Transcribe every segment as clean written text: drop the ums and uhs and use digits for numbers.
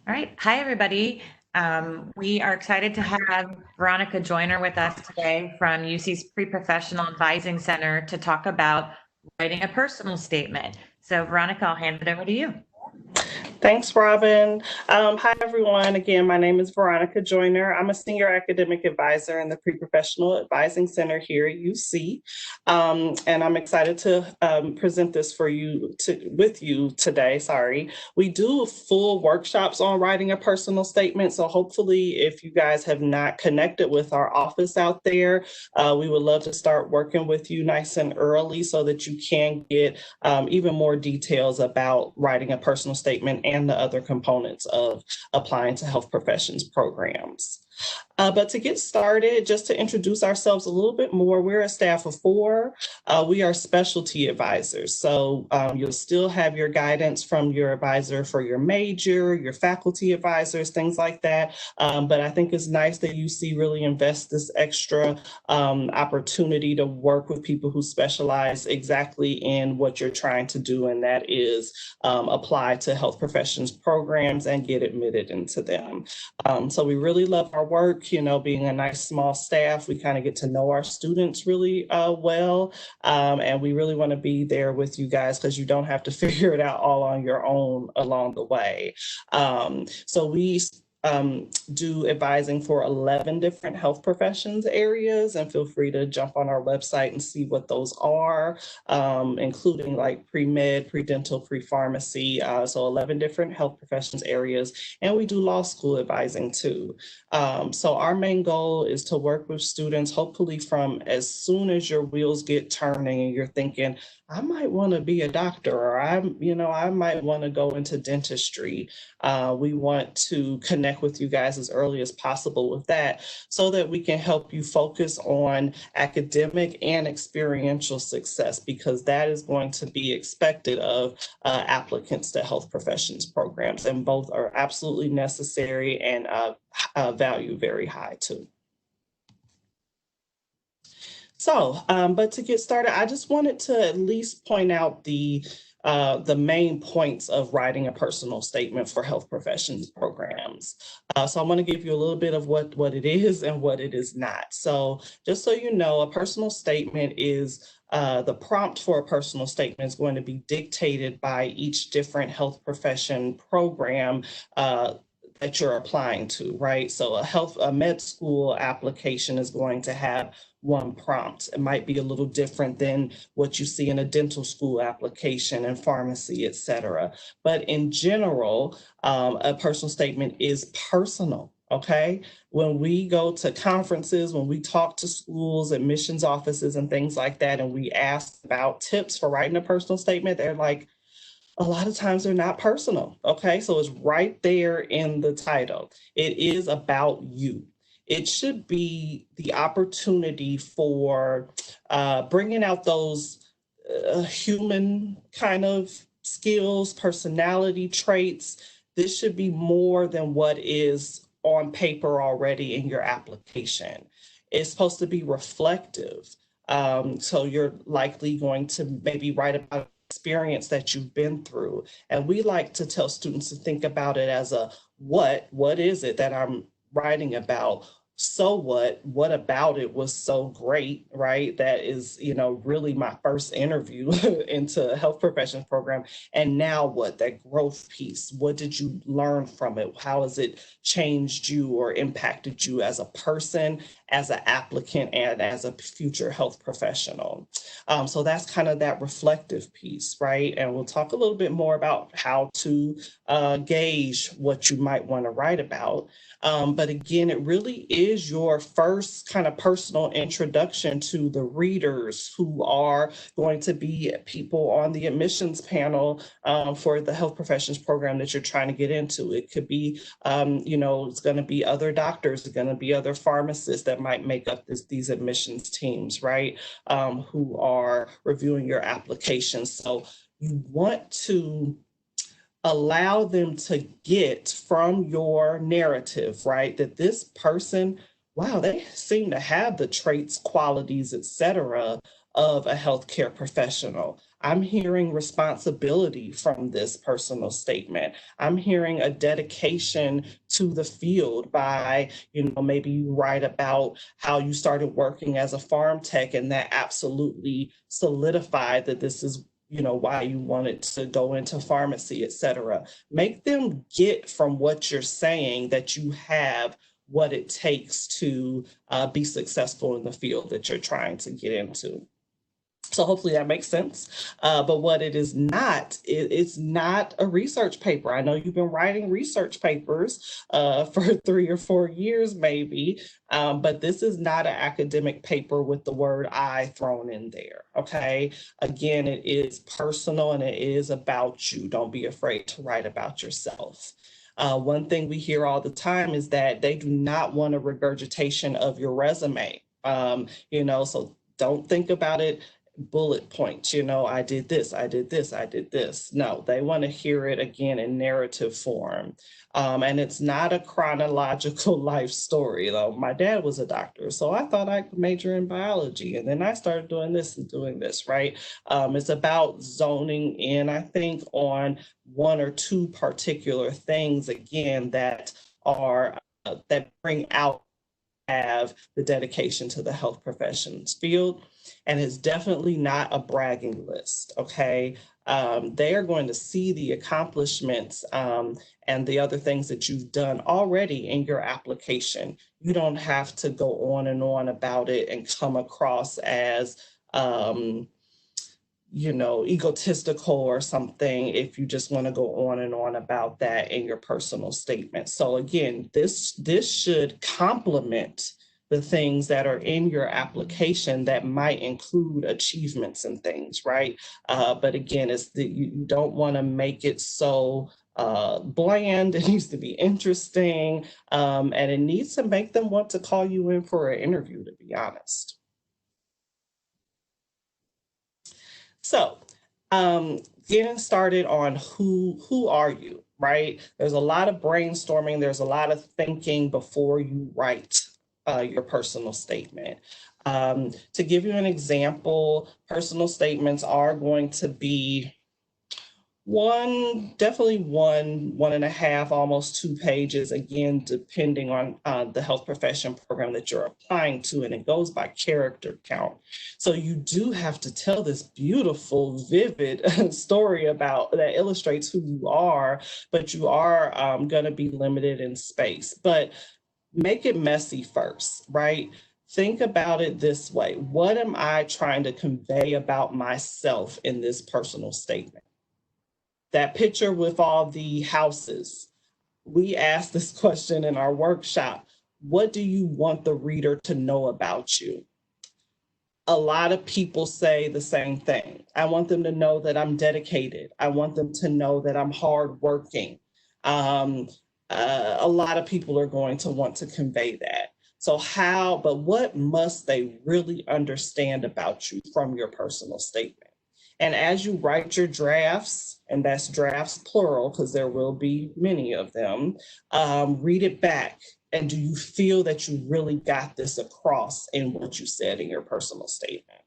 All right. Hi, everybody. We are excited to have Veronica Joyner with us today from UC's Pre-Professional Advising Center to talk about writing a personal statement. So, Veronica, I'll hand it over to you. Thanks, Robin. Hi, everyone. Again, my name is Veronica Joyner. I'm a senior academic advisor in the Pre-Professional Advising Center here at UC. And I'm excited to present this with you today. We do full workshops on writing a personal statement. So hopefully, if you guys have not connected with our office out there, we would love to start working with you nice and early so that you can get even more details about writing a personal statement and the other components of applying to health professions programs. But to get started, just to introduce ourselves a little bit more, we're a staff of 4. We are specialty advisors. So you'll still have your guidance from your advisor for your major, your faculty advisors, things like that. But I think it's nice that UC really invests this extra opportunity to work with people who specialize exactly in what you're trying to do, and that is apply to health professions programs and get admitted into them. So we really love our work. Being a nice small staff, we kind of get to know our students really well. And we really want to be there with you guys because you don't have to figure it out all on your own along the way. So we do advising for 11 different health professions areas, and feel free to jump on our website and see what those are, including like pre-med, pre-dental, pre-pharmacy, so 11 different health professions areas, and we do law school advising too. So our main goal is to work with students, hopefully from as soon as your wheels get turning and you're thinking, I might want to be a doctor, or I might want to go into dentistry. We want to connect with you guys as early as possible with that so that we can help you focus on academic and experiential success, because that is going to be expected of applicants to health professions programs, and both are absolutely necessary and value very high too. So, but to get started, I just wanted to at least point out the main points of writing a personal statement for health professions programs. So I want to give you a little bit of what it is and what it is not. So just so you know, a personal statement is the prompt for a personal statement is going to be dictated by each different health profession program that you're applying to, right? So a med school application is going to have one prompt. It might be a little different than what you see in a dental school application and pharmacy, et cetera. But in general, a personal statement is personal. Okay. When we go to conferences, when we talk to schools, admissions offices, and things like that, and we ask about tips for writing a personal statement, they're like, a lot of times they're not personal. Okay. So it's right there in the title. It is about you. It should be the opportunity for bringing out those human kind of skills, personality traits. This should be more than what is on paper already in your application. It's supposed to be reflective. So you're likely going to maybe write about experience that you've been through. And we like to tell students to think about it as a what is it that I'm writing about? So what about it was so great, right? That is, really my first interview into a health professions program. And now what? That growth piece. What did you learn from it? How has it changed you or impacted you as a person, as an applicant, and as a future health professional? So that's kind of that reflective piece, right? And we'll talk a little bit more about how to gauge what you might want to write about. But again, it really is your first kind of personal introduction to the readers who are going to be people on the admissions panel for the health professions program that you're trying to get into. It could be, it's going to be other doctors, it's going to be other pharmacists that might make up these admissions teams, right? Who are reviewing your application. So you want to allow them to get from your narrative, right, that this person, wow, they seem to have the traits, qualities, et cetera, of a healthcare professional. I'm hearing responsibility from this personal statement. I'm hearing a dedication to the field by, maybe you write about how you started working as a farm tech and that absolutely solidified that this is why you wanted to go into pharmacy, et cetera. Make them get from what you're saying that you have what it takes to be successful in the field that you're trying to get into. So hopefully that makes sense. But what it is not, it's not a research paper. I know you've been writing research papers for 3 or 4 years maybe, but this is not an academic paper with the word I thrown in there, okay? Again, it is personal and it is about you. Don't be afraid to write about yourself. One thing we hear all the time is that they do not want a regurgitation of your resume. So don't think about it bullet points, I did this, I did this, I did this. No, they want to hear it again in narrative form. And it's not a chronological life story, though. My dad was a doctor, so I thought I could major in biology. And then I started doing this and doing this, right? It's about zoning in, I think, on 1 or 2 particular things, again, that are that bring out have the dedication to the health professions field. And it's definitely not a bragging list, okay? They are going to see the accomplishments and the other things that you've done already in your application. You don't have to go on and on about it and come across as egotistical or something if you just want to go on and on about that in your personal statement. So again, this should complement the things that are in your application that might include achievements and things, right? But again, you don't want to make it so bland. It needs to be interesting, and it needs to make them want to call you in for an interview, to be honest. So getting started on who are you, right? There's a lot of brainstorming. There's a lot of thinking before you write your personal statement. To give you an example, personal statements are going to be definitely 1.5, almost 2 pages, again, depending on the health profession program that you're applying to, and it goes by character count. So you do have to tell this beautiful, vivid story that illustrates who you are, but you are going to be limited in space. But make it messy first, right? Think about it this way. What am I trying to convey about myself in this personal statement? That picture with all the houses, we asked this question in our workshop. What do you want the reader to know about you? A lot of people say the same thing. I want them to know that I'm dedicated. I want them to know that I'm hardworking. A lot of people are going to want to convey that. So but what must they really understand about you from your personal statement? And as you write your drafts, and that's drafts plural, because there will be many of them, read it back. And do you feel that you really got this across in what you said in your personal statement?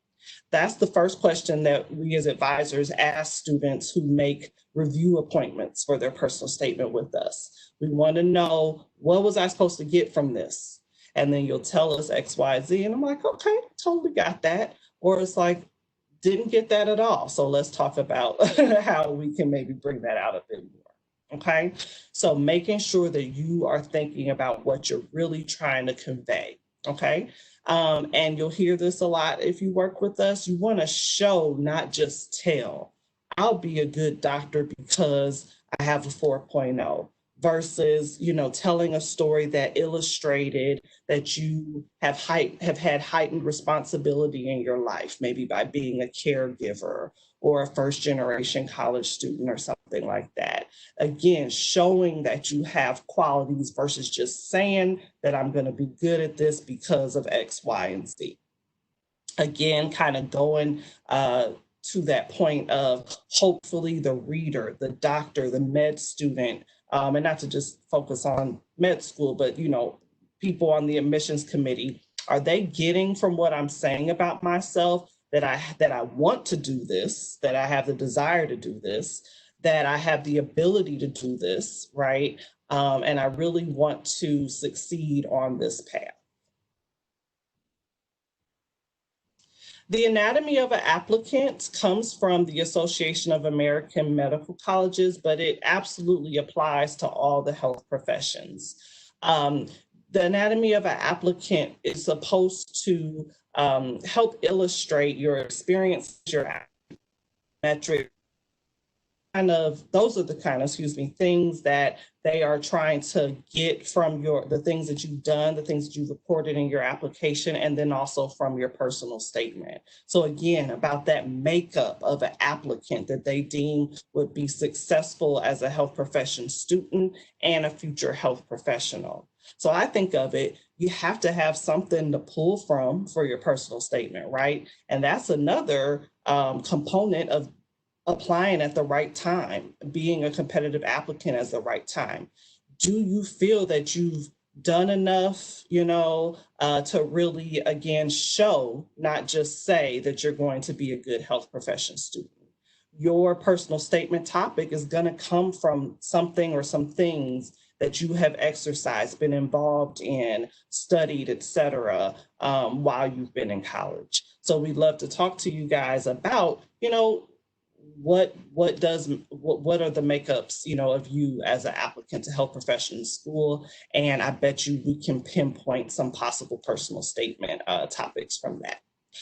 That's the first question that we as advisors ask students who make review appointments for their personal statement with us. We want to know, what was I supposed to get from this? And then you'll tell us X, Y, Z. And I'm like, okay, totally got that. Or it's like, didn't get that at all. So let's talk about how we can maybe bring that out a bit more. Okay. So making sure that you are thinking about what you're really trying to convey. Okay. And you'll hear this a lot if you work with us. You want to show, not just tell. I'll be a good doctor because I have a 4.0. Versus, telling a story that illustrated that you have had heightened responsibility in your life, maybe by being a caregiver or a first-generation college student or something like that. Again, showing that you have qualities versus just saying that I'm going to be good at this because of X, Y, and Z. Again, kind of going to that point of hopefully the reader, the doctor, the med student, and not to just focus on med school, but, people on the admissions committee, are they getting from what I'm saying about myself that I want to do this, that I have the desire to do this, that I have the ability to do this, right? And I really want to succeed on this path. The anatomy of an applicant comes from the Association of American Medical Colleges, but it absolutely applies to all the health professions. The anatomy of an applicant is supposed to help illustrate your experience, your metric, those are the kind of, things that they are trying to get from the things that you've done, the things that you've reported in your application, and then also from your personal statement. So again, about that makeup of an applicant that they deem would be successful as a health profession student and a future health professional. So I think of it, you have to have something to pull from for your personal statement, right? And that's another component of applying at the right time, being a competitive applicant at the right time. Do you feel that you've done enough, to really, again, show, not just say that you're going to be a good health profession student? Your personal statement topic is going to come from something or some things that you have exercised, been involved in, studied, etc., while you've been in college. So we'd love to talk to you guys about, what are the makeups, of you as an applicant to health profession school? And I bet you we can pinpoint some possible personal statement topics from that.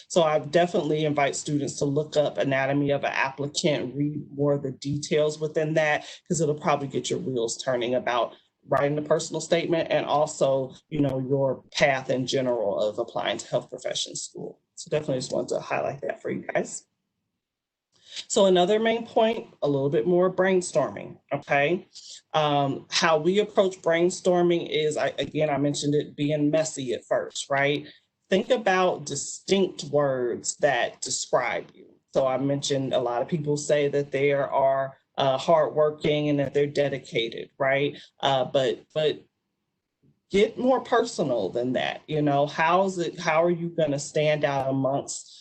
So I definitely invite students to look up anatomy of an applicant, read more of the details within that, because it'll probably get your wheels turning about writing the personal statement and also, your path in general of applying to health profession school. So definitely just wanted to highlight that for you guys. So another main point, a little bit more brainstorming, okay? How we approach brainstorming is, I mentioned it being messy at first, right? Think about distinct words that describe you. So I mentioned a lot of people say that they are hardworking and that they're dedicated, right? But get more personal than that. How are you going to stand out amongst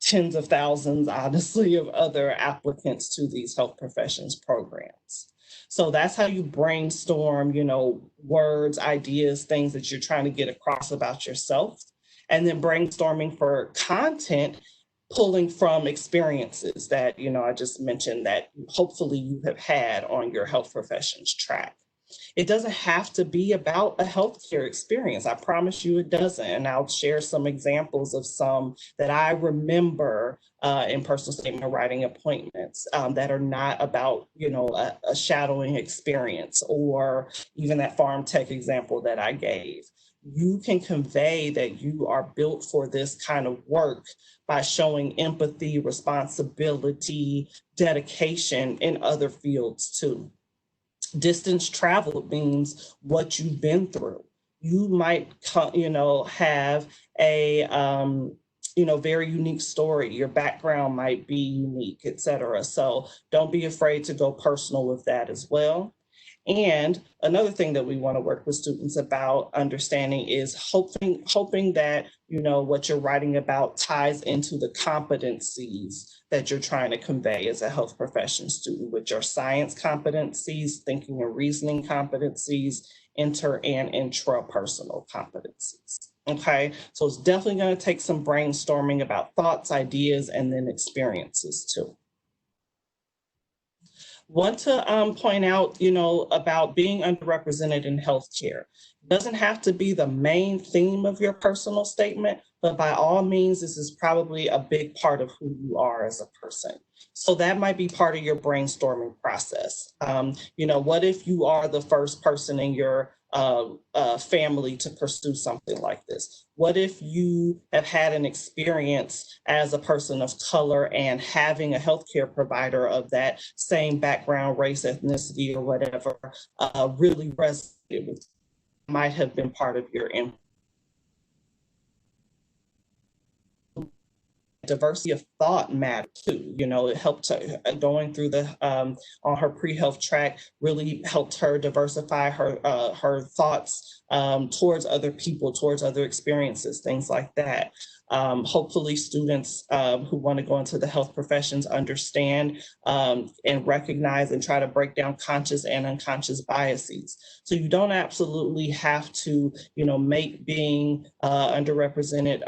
tens of thousands, honestly, of other applicants to these health professions programs? So that's how you brainstorm, words, ideas, things that you're trying to get across about yourself. And then brainstorming for content, pulling from experiences that, I just mentioned that hopefully you have had on your health professions track. It doesn't have to be about a healthcare experience. I promise you it doesn't. And I'll share some examples of some that I remember in personal statement writing appointments that are not about, a shadowing experience, or even that farm tech example that I gave. You can convey that you are built for this kind of work by showing empathy, responsibility, dedication in other fields too. Distance traveled means what you've been through. You might, have a, very unique story. Your background might be unique, etc. So don't be afraid to go personal with that as well. And another thing that we want to work with students about understanding is hoping that, what you're writing about ties into the competencies that you're trying to convey as a health profession student, which are science competencies, thinking and reasoning competencies, inter and intrapersonal competencies. Okay, so it's definitely going to take some brainstorming about thoughts, ideas, and then experiences too. Want to point out, about being underrepresented in healthcare. It doesn't have to be the main theme of your personal statement, but by all means, this is probably a big part of who you are as a person. So that might be part of your brainstorming process. What if you are the first person in your family to pursue something like this? What if you have had an experience as a person of color and having a healthcare provider of that same background, race, ethnicity, or whatever really resonated with you, might have been part of your diversity of thought matter too. It helped her going through the on her pre-health track, really helped her diversify her thoughts towards other people, towards other experiences, things like that. Hopefully students who want to go into the health professions understand and recognize and try to break down conscious and unconscious biases. So you don't absolutely have to, make being underrepresented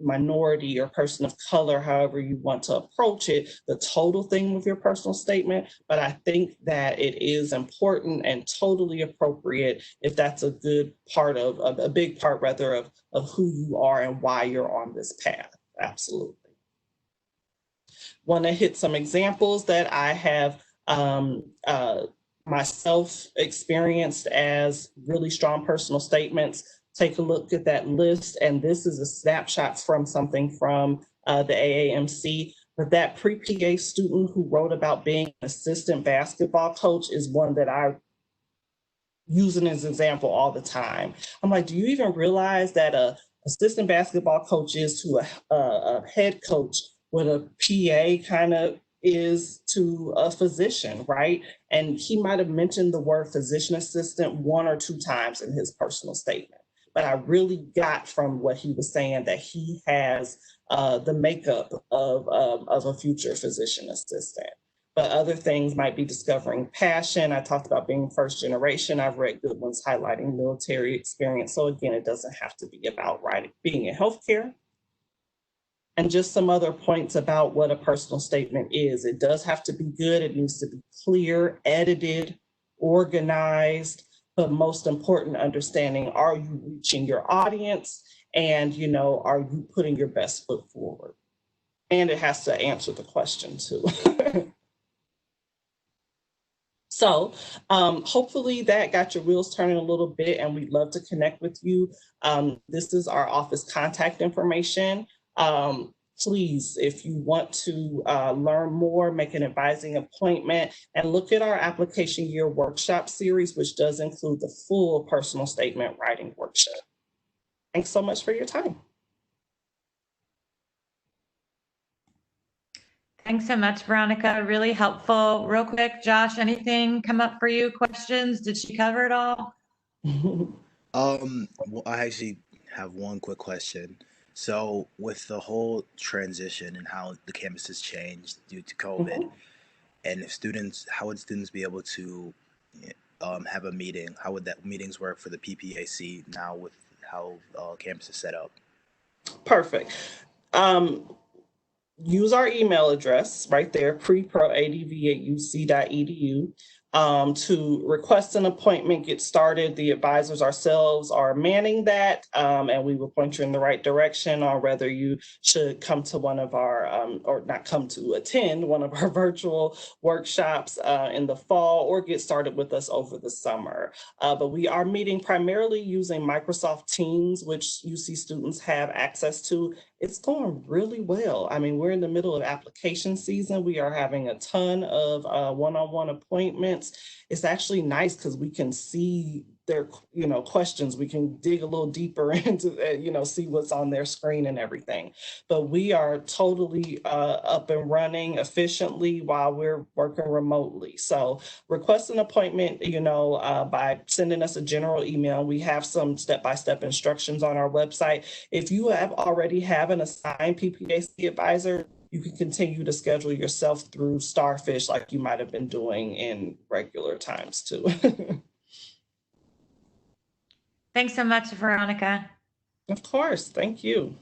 minority or person of color, however you want to approach it, the total thing with your personal statement. But I think that it is important and totally appropriate if that's a good part of, a big part rather, of who you are and why you're on this path. Absolutely. Want to hit some examples that I have myself experienced as really strong personal statements. Take a look at that list, and this is a snapshot from something from the AAMC. But that pre-PA student who wrote about being an assistant basketball coach is one that I use as an example all the time. I'm like, do you even realize that a assistant basketball coach is to a head coach what a PA kind of is to a physician, right? And he might have mentioned the word physician assistant 1 or 2 times in his personal statement. But I really got from what he was saying that he has the makeup of a future physician assistant. But other things might be discovering passion. I talked about being first generation. I've read good ones highlighting military experience. So again, it doesn't have to be about being in healthcare. And just some other points about what a personal statement is. It does have to be good. It needs to be clear, edited, organized, but most important, understanding, are you reaching your audience? And, are you putting your best foot forward? And it has to answer the question too. So hopefully that got your wheels turning a little bit, and we'd love to connect with you. This is our office contact information. Please, if you want to learn more, make an advising appointment, and look at our application year workshop series, which does include the full personal statement writing workshop. Thanks so much for your time. Thanks so much, Veronica. Really helpful. Real quick, Josh, anything come up for you? Questions? Did she cover it all? Well, I actually have one quick question. So, with the whole transition and how the campus has changed due to COVID, and how would students be able to have a meeting? How would that meetings work for the PPAC now with how campus is set up? Perfect. Use our email address right there, preproadv@uc.edu, to request an appointment, get started. The advisors ourselves are manning that, and we will point you in the right direction on whether you should come to one of our, or not come to, attend one of our virtual workshops in the fall, or get started with us over the summer. But we are meeting primarily using Microsoft Teams, which UC students have access to. It's going really well. I mean, we're in the middle of application season. We are having a ton of one-on-one appointments. It's actually nice because we can see their, questions. We can dig a little deeper into, see what's on their screen and everything. But we are totally up and running efficiently while we're working remotely. So request an appointment, by sending us a general email. We have some step-by-step instructions on our website. If you already have an assigned PPAC advisor, you can continue to schedule yourself through Starfish like you might have been doing in regular times too. Thanks so much, Veronica. Of course. Thank you.